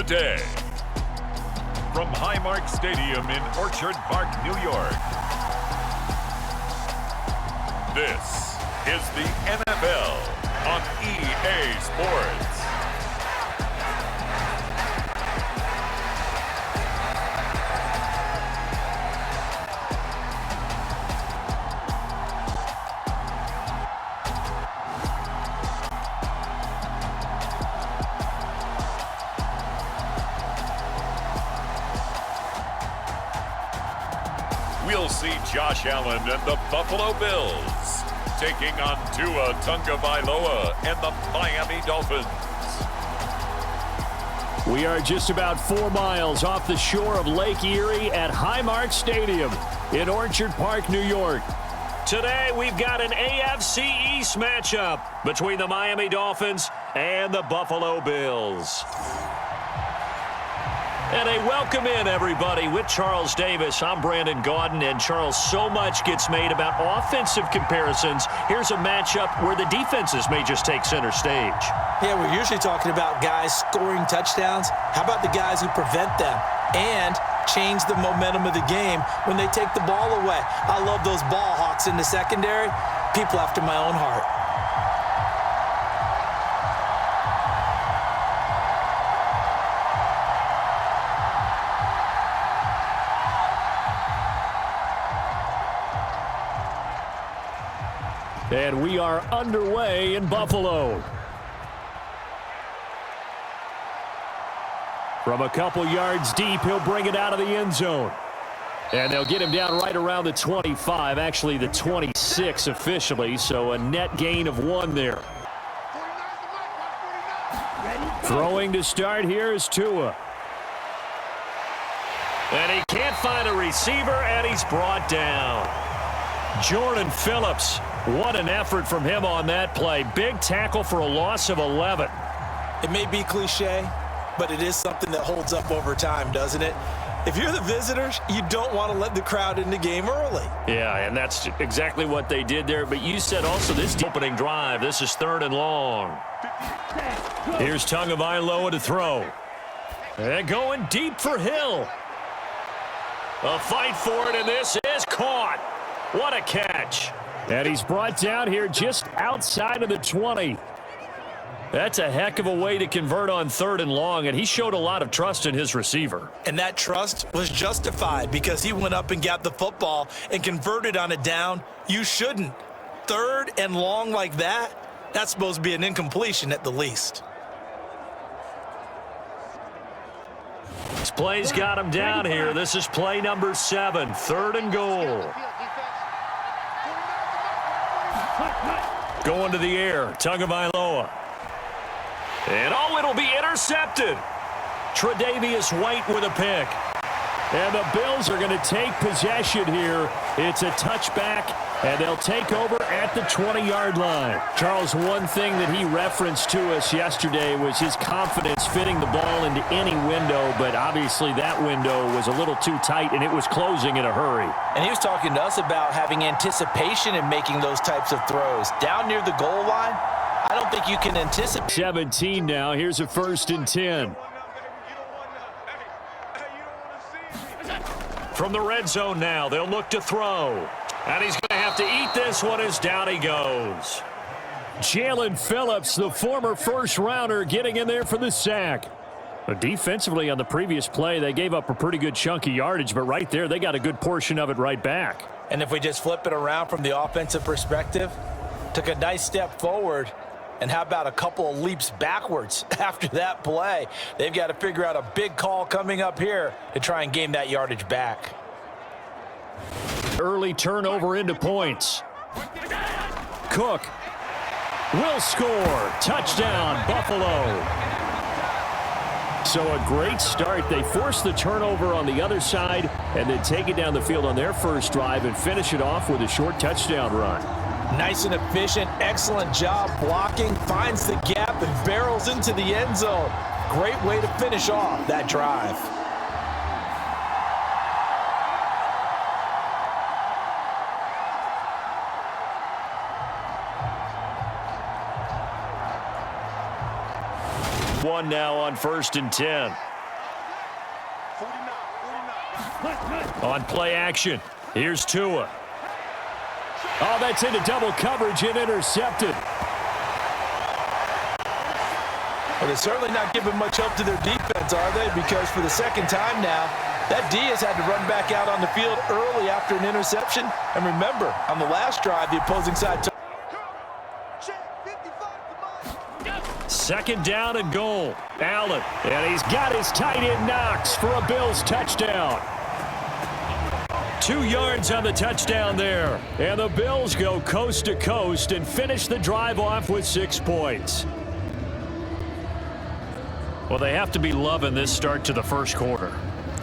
day. From Highmark Stadium in Orchard Park, New York, this is the NFL on EA Sports. We'll see Josh Allen and the Buffalo Bills taking on Tua Tagovailoa and the Miami Dolphins. We are just about 4 miles off the shore of Lake Erie at Highmark Stadium in Orchard Park, New York. Today, we've got an AFC East matchup between the Miami Dolphins and the Buffalo Bills. And a welcome in, everybody, with Charles Davis. I'm Brandon Gaudin, and Charles, so much gets made about offensive comparisons. Here's a matchup where the defenses may just take center stage. Yeah, we're usually talking about guys scoring touchdowns. How about the guys who prevent them and change the momentum of the game when they take the ball away? I love those ball hawks in the secondary. People after my own heart. And we are underway in Buffalo. From a couple yards deep, he'll bring it out of the end zone. And they'll get him down right around the 25, actually the 26 officially, so a net gain of 1 there. Throwing to start here is Tua. And he can't find a receiver, and he's brought down. Jordan Phillips. What an effort from him on that play. Big tackle for a loss of 11. It may be cliche, but it is something that holds up over time, doesn't it? If you're the visitors, you don't want to let the crowd in the game early. Yeah, and that's exactly what they did there. But you said also this opening drive, this is 3rd and long. Here's Tagovailoa to throw. And going deep for Hill. A fight for it, and this is caught. What a catch. And he's brought down here just outside of the 20. That's a heck of a way to convert on 3rd and long, and he showed a lot of trust in his receiver. And that trust was justified because he went up and got the football and converted on a down. You shouldn't. 3rd and long like that, that's supposed to be an incompletion at the least. This play's got him down here. This is play number 7, 3rd and goal. Going to the air, Tagovailoa. And it'll be intercepted. Tre'Davious White with a pick. And the Bills are going to take possession here. It's a touchback, and they'll take over at the 20-yard line. Charles, one thing that he referenced to us yesterday was his confidence fitting the ball into any window, but obviously that window was a little too tight, and it was closing in a hurry. And he was talking to us about having anticipation in making those types of throws. Down near the goal line, I don't think you can anticipate. 17 now. Here's a 1st and 10. From the red zone now, they'll look to throw. And he's going to have to eat this one as down he goes. Jalen Phillips, the former first-rounder, getting in there for the sack. But defensively on the previous play, they gave up a pretty good chunk of yardage, but right there, they got a good portion of it right back. And if we just flip it around from the offensive perspective, took a nice step forward, and how about a couple of leaps backwards after that play? They've got to figure out a big call coming up here to try and gain that yardage back. Early turnover into points. Cook will score. Touchdown, Buffalo. So a great start. They force the turnover on the other side and then take it down the field on their first drive and finish it off with a short touchdown run. Nice and efficient, excellent job blocking, finds the gap and barrels into the end zone. Great way to finish off that drive. One now on 1st and 10. On play action, here's Tua. Oh, that's into double coverage and intercepted. Well, they're certainly not giving much help to their defense, are they? Because for the second time now, that D has had to run back out on the field early after an interception. And remember, on the last drive, the opposing side took. Second down and goal. Allen, and he's got his tight end Knox for a Bills touchdown. 2 yards on the touchdown there. And the Bills go coast to coast and finish the drive off with 6 points. Well, they have to be loving this start to the first quarter.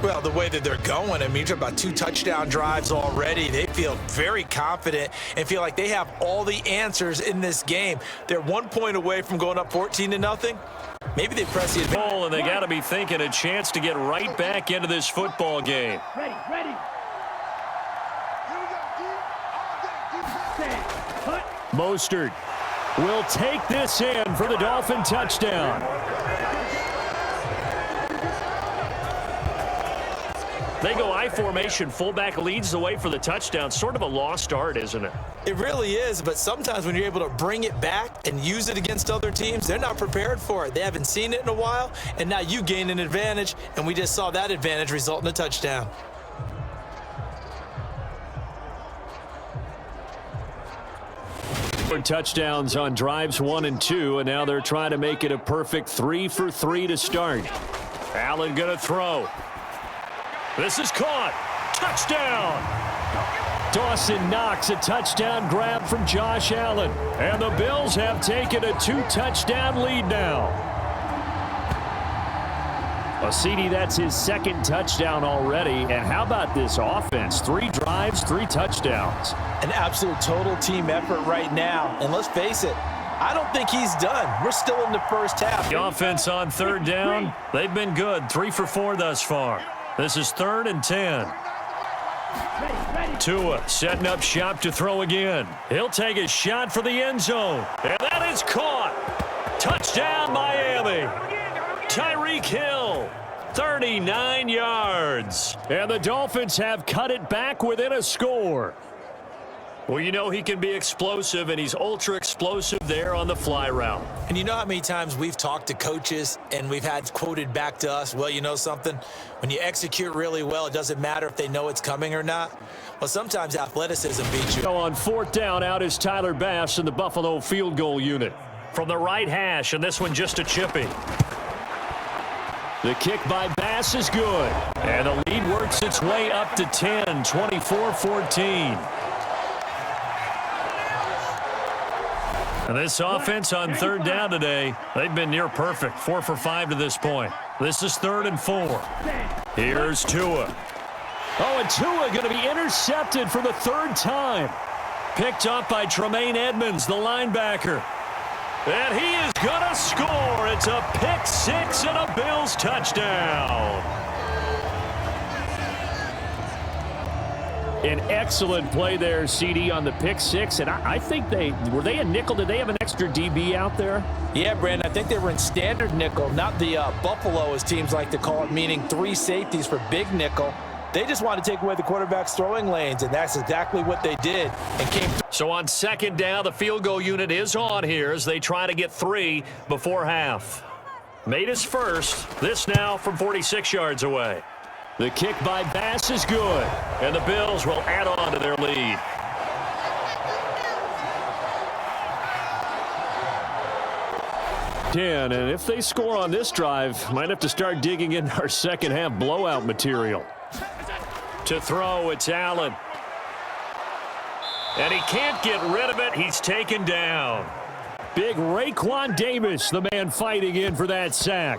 Well, the way that they're going, I mean, you're talking about 2 touchdown drives already. They feel very confident and feel like they have all the answers in this game. They're 1 point away from going up 14-0. Maybe they press the advantage. And they got to be thinking a chance to get right back into this football game. Ready. Mostert will take this in for the Dolphin touchdown. They go I formation, fullback leads the way for the touchdown. Sort of a lost art, isn't it? It really is, but sometimes when you're able to bring it back and use it against other teams, they're not prepared for it. They haven't seen it in a while, and now you gain an advantage, and we just saw that advantage result in a touchdown. Touchdowns on drives 1 and 2, and now they're trying to make it a perfect 3 for 3 to start. Allen gonna throw. This is caught. Touchdown! Dawson Knox, a touchdown grab from Josh Allen. And the Bills have taken a 2-touchdown lead now. Well, CD, that's his 2nd touchdown already. And how about this offense? 3 drives, 3 touchdowns. An absolute total team effort right now. And let's face it, I don't think he's done. We're still in the first half. The offense on 3rd down, they've been good. 3 for 4 thus far. This is 3rd and 10. Tua setting up shop to throw again. He'll take a shot for the end zone. And that is caught. Touchdown, Miami. Tyreek Hill, 39 yards. And the Dolphins have cut it back within a score. Well, you know he can be explosive, and he's ultra explosive there on the fly route. And you know how many times we've talked to coaches and we've had quoted back to us, well, you know something? When you execute really well, it doesn't matter if they know it's coming or not. Well, sometimes athleticism beats you. So on 4th down, out is Tyler Bass in the Buffalo field goal unit. From the right hash, and this one just a chippy. The kick by Bass is good. And the lead works its way up to 10, 24-14. And this offense on 3rd down today, they've been near perfect. 4 for 5 to this point. This is 3rd and 4. Here's Tua. Oh, and Tua going to be intercepted for the 3rd time. Picked up by Tremaine Edmonds, the linebacker. And he is going to score. It's a pick 6 and a Bills touchdown. An excellent play there, CD, on the pick 6. And I think were they a nickel? Did they have an extra DB out there? Yeah, Brandon, I think they were in standard nickel, not the Buffalo, as teams like to call it, meaning 3 safeties for big nickel. They just want to take away the quarterback's throwing lanes, and that's exactly what they did. And came. So on 2nd down, the field goal unit is on here as they try to get 3 before half. Made his first. This now from 46 yards away. The kick by Bass is good, and the Bills will add on to their lead. And if they score on this drive, might have to start digging in our second half blowout material. To throw, it's Allen. And he can't get rid of it. He's taken down. Big Raekwon Davis, the man fighting in for that sack.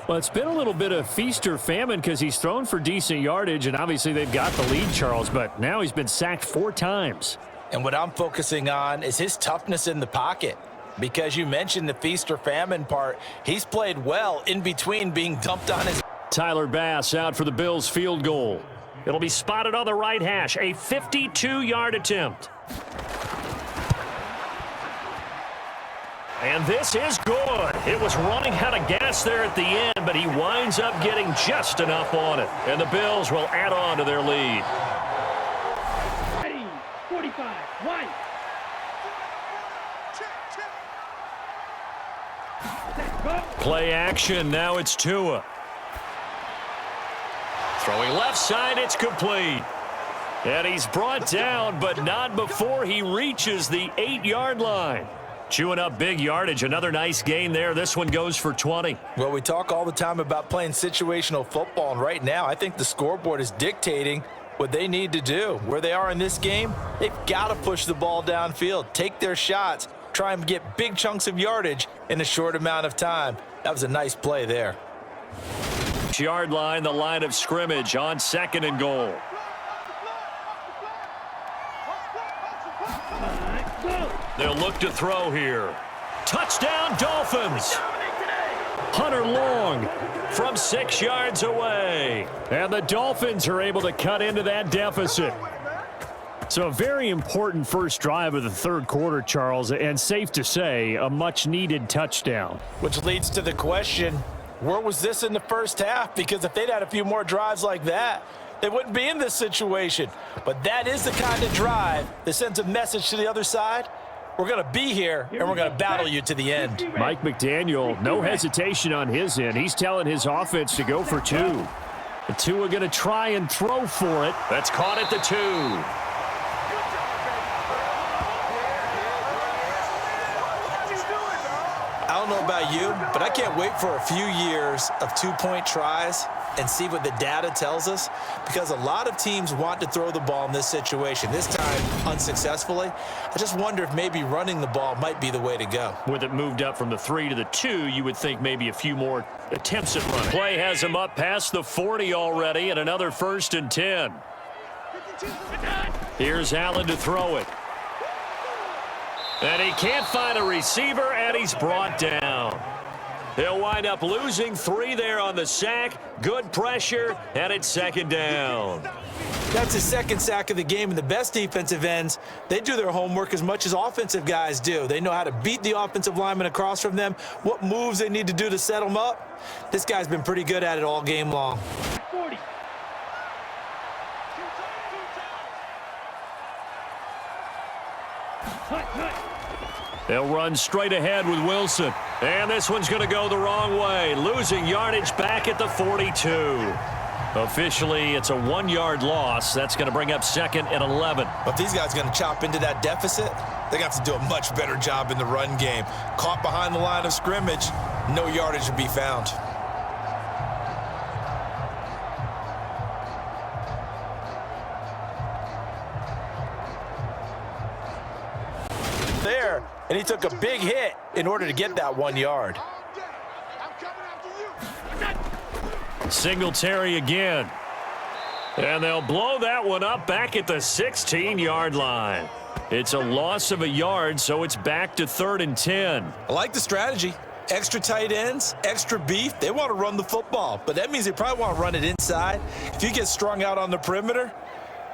Well, it's been a little bit of feast or famine because he's thrown for decent yardage, and obviously they've got the lead, Charles, but now he's been sacked 4 times. And what I'm focusing on is his toughness in the pocket. Because you mentioned the feast or famine part, he's played well in between being dumped on his. Tyler Bass out for the Bills field goal. It'll be spotted on the right hash, a 52-yard attempt. And this is good. It was running out of gas there at the end, but he winds up getting just enough on it. And the Bills will add on to their lead. Ready, 45, one. Play action. Now it's Tua. Throwing left side, it's complete. And he's brought down, but not before he reaches the 8-yard line. Chewing up big yardage. Another nice gain there. This one goes for 20. Well, we talk all the time about playing situational football, and right now I think the scoreboard is dictating what they need to do. Where they are in this game, they've got to push the ball downfield, take their shots, try and get big chunks of yardage in a short amount of time. That was a nice play there. Yard line, the line of scrimmage on 2nd and goal. They'll look to throw here. Touchdown, Dolphins. Hunter Long from 6 yards away. And the Dolphins are able to cut into that deficit. So a very important first drive of the third quarter, Charles, and safe to say, a much-needed touchdown. Which leads to the question, where was this in the first half? Because if they'd had a few more drives like that, they wouldn't be in this situation. But that is the kind of drive that sends a message to the other side. We're going to be here, and we're going to battle you to the end. Mike McDaniel, no hesitation on his end. He's telling his offense to go for 2. The 2 are going to try and throw for it. That's caught at the 2. I don't know about you, but I can't wait for a few years of 2-point tries and see what the data tells us, because a lot of teams want to throw the ball in this situation, this time unsuccessfully. I just wonder if maybe running the ball might be the way to go. With it moved up from the 3 to the 2, you would think maybe a few more attempts at running. Play has him up past the 40 already, and another 1st and 10. Here's Allen to throw it. And he can't find a receiver, and he's brought down. He'll wind up losing 3 there on the sack. Good pressure, and it's 2nd down. That's his 2nd sack of the game, and the best defensive ends, they do their homework as much as offensive guys do. They know how to beat the offensive lineman across from them, what moves they need to do to set them up. This guy's been pretty good at it all game long. 40. They'll run straight ahead with Wilson. And this one's going to go the wrong way. Losing yardage back at the 42. Officially, it's a 1-yard loss. That's going to bring up 2nd and 11. But if these guys are going to chop into that deficit, they're going to have to do a much better job in the run game. Caught behind the line of scrimmage, no yardage to be found. There, and he took a big hit in order to get that 1 yard. Singletary again. And they'll blow that one up back at the 16-yard line. It's a loss of a yard, so it's back to 3rd and 10. I like the strategy. Extra tight ends, extra beef. They want to run the football, but that means they probably want to run it inside. If you get strung out on the perimeter,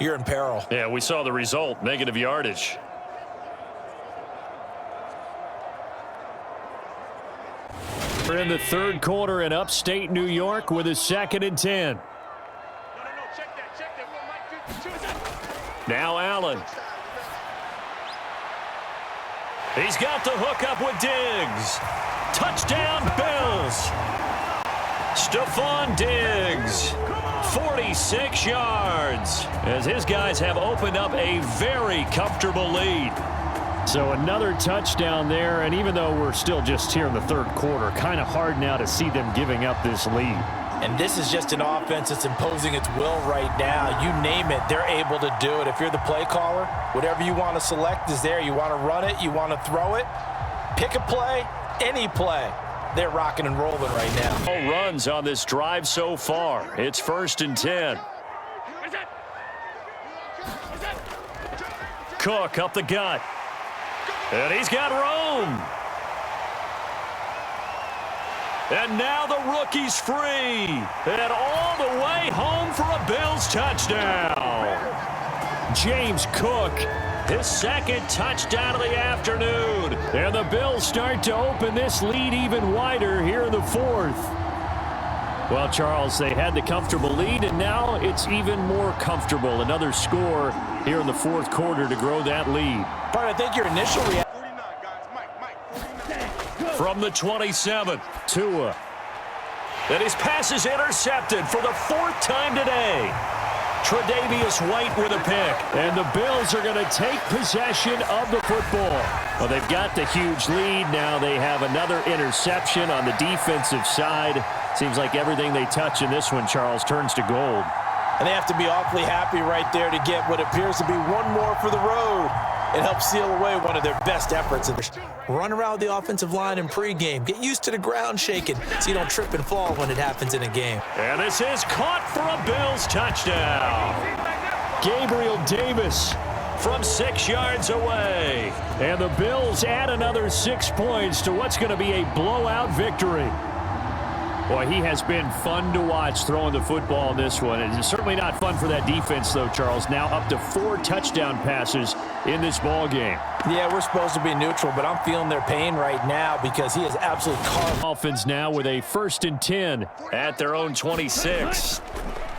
you're in peril. Yeah, we saw the result, negative yardage. We're in the third quarter in upstate New York with a 2nd and 10. Now Allen. He's got the hook up with Diggs. Touchdown, Bills. Stephon Diggs, 46 yards, as his guys have opened up a very comfortable lead. So another touchdown there, and even though we're still just here in the third quarter, kind of hard now to see them giving up this lead. And this is just an offense that's imposing its will right now. You name it, they're able to do it. If you're the play caller, whatever you want to select is there. You want to run it, you want to throw it, pick a play, any play. They're rocking and rolling right now. All runs on this drive so far. It's 1st and 10. Cook up the gut. And he's got room. And now the rookie's free. And all the way home for a Bills touchdown. James Cook his second touchdown of the afternoon. And the Bills start to open this lead even wider here in the fourth. Well, Charles, they had the comfortable lead, and now it's even more comfortable. Another score here in the fourth quarter to grow that lead. But I think your initial reaction. From the 27, Tua. And his pass is intercepted for the fourth time today. Tre'Davious White with a pick. And the Bills are going to take possession of the football. Well, they've got the huge lead. Now they have another interception on the defensive side. Seems like everything they touch in this one, Charles, turns to gold. And they have to be awfully happy right there to get what appears to be one more for the road. It helps seal away one of their best efforts. Run around the offensive line in pregame. Get used to the ground shaking so you don't trip and fall when it happens in a game. And this is caught for a Bills touchdown. Gabriel Davis from 6 yards away. And the Bills add another 6 points to what's going to be a blowout victory. Boy, he has been fun to watch throwing the football in this one. It's certainly not fun for that defense, though, Charles. Now up to 4 touchdown passes in this ball game. Yeah, we're supposed to be neutral, but I'm feeling their pain right now because he is absolutely carved. Dolphins now with a 1st and 10. At their own 26.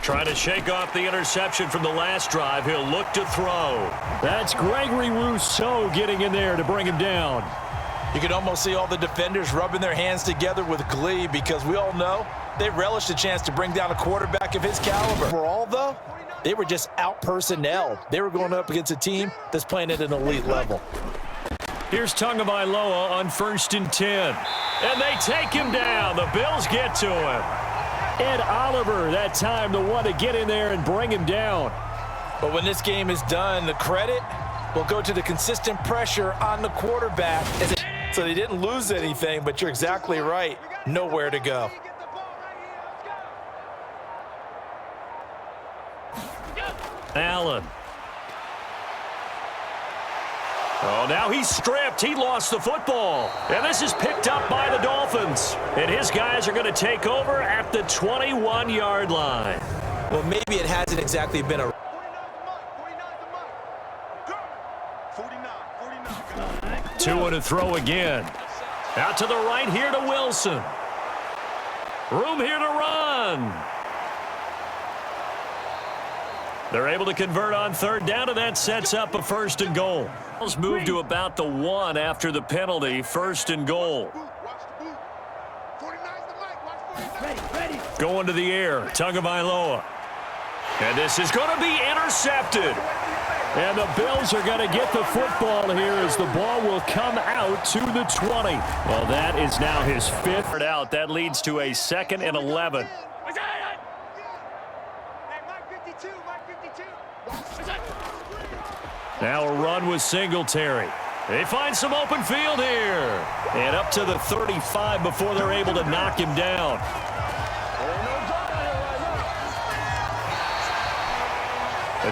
Trying to shake off the interception from the last drive. He'll look to throw. That's Gregory Rousseau getting in there to bring him down. You can almost see all the defenders rubbing their hands together with glee because we all know they relish the chance to bring down a quarterback of his caliber. Overall, though, they were just out-personnelled. They were going up against a team that's playing at an elite level. Here's Tagovailoa on 1st and 10. And they take him down. The Bills get to him. Ed Oliver, that time, the one to get in there and bring him down. But when this game is done, the credit will go to the consistent pressure on the quarterback. So they didn't lose anything, but you're exactly right. Nowhere to go. Allen. Oh, now he's stripped. He lost the football. And this is picked up by the Dolphins. And his guys are going to take over at the 21-yard line. Well, maybe it hasn't exactly been a... Tua to throw again. Out to the right here to Wilson. Room here to run. They're able to convert on 3rd down, and that sets up a 1st and goal. Bills move to about the 1 after the penalty. 1st and goal. Going to the air. Tagovailoa. And this is going to be intercepted. And the Bills are going to get the football here as the ball will come out to the 20. Well, that is now his 5th out. That leads to a 2nd and 11. Now a run with Singletary. They find some open field here. And up to the 35 before they're able to knock him down.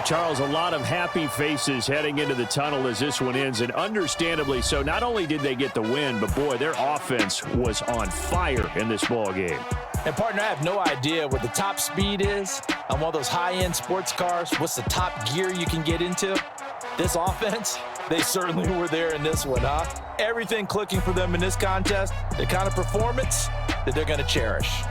Charles, a lot of happy faces heading into the tunnel as this one ends, and understandably so. Not only did they get the win, but boy, their offense was on fire in this ball game. And partner, I have no idea what the top speed is on one of those high-end sports cars. What's the top gear you can get into? This offense, they certainly were there in this one, huh? Everything clicking for them in this contest, the kind of performance that they're going to cherish.